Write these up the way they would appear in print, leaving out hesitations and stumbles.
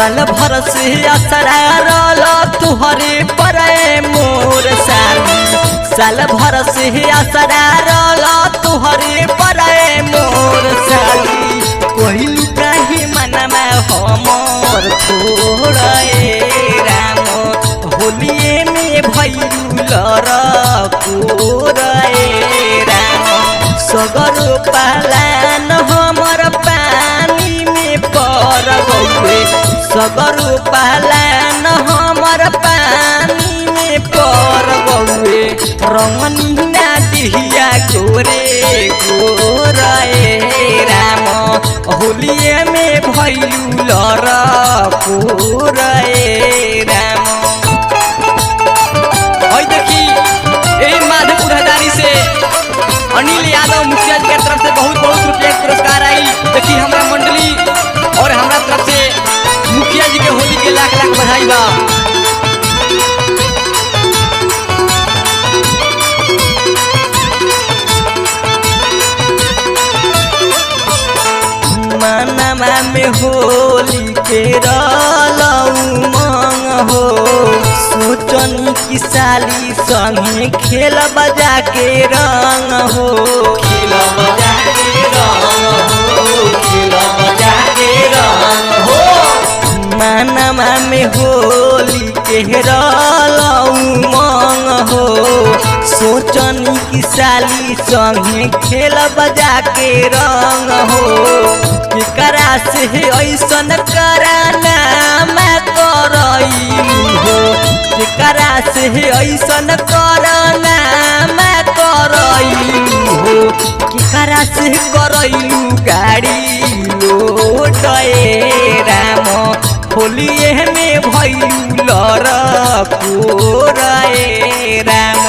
साल भर से असरा रल तुहरे पर मोर साली साल भर से असरा रल तुहरे पर मोर साली कोहिलू काहे मनमा हमर छोड़े राम होलिए में भैलू लड़कोरे राम सगर पालान हमर पानी में पर गौए सगर पालान हमर पानी में पर गौए रंगनीना दिहिया गोरे गोरे राम होलिए में भैलू लड़कोरे राम। देखी यही माधोपुर हजारी से अनिल यादव मुखिया जी के तरफ से बहुत बहुत रुपया पुरस्कार आई। देखी हमारा मंडली और हमारा तरफ से मुखिया जी के होली के लाख लाख बधाई बा। मनमा में होली के उमंग हो सोचनी की साली संगे खेल बजा के रंग हो खेल बजा के रंग हो खेल बजा के रंग हो मनमा में होली के उमंग हो सोचनी की साली संगे खेल बजा के रंग हो करा से ऐसन कराना मैं करैलू हो करा से ऐसन कराना मैं करैलू हो करा से करैलू गाड़ी लोटे राम होलिए में भैलू लड़कोरे राम।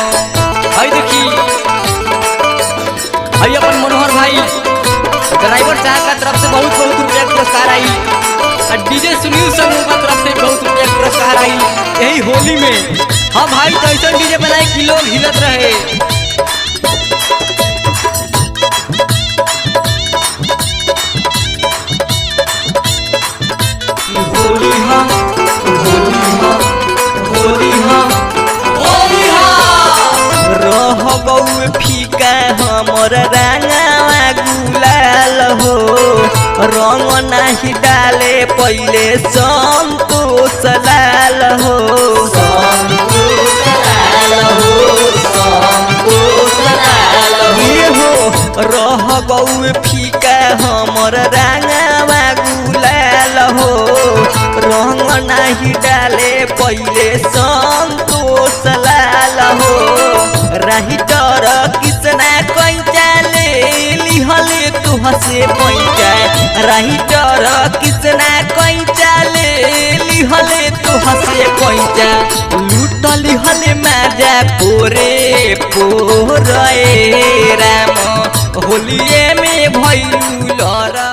है देखी है अपन मनोहर भाई ड्राइवर साहब का तरफ से बहुत बहुत रुपया पुरस्कार आई और डीजे सुनील समूह का तरफ से बहुत रुपया पुरस्कार आई यही होली में। हाँ भाई तो ऐसा डीजे बनाए कि लोग हिलत रहे। होली हाँ होली हाँ होली हाँ होली हाँ रह गौ फीका हमर रंगवा गुलाल हो रंग नहीं डाले पहले संतोष लाल हो संतोष लाल हो संतोष लाल हो रह गौ फीका हमर रंगवा गुलाल हो रंग नहीं डाले पहले संतोष लाल हो रही डर किसना कैचा ले लिहले तुहसे पैचा रही डर किसना कैचा ले लिहले तुहसे पैचा लूट लिहले माजा पोरे पोरे राम होलिए में भैलू लड़ा।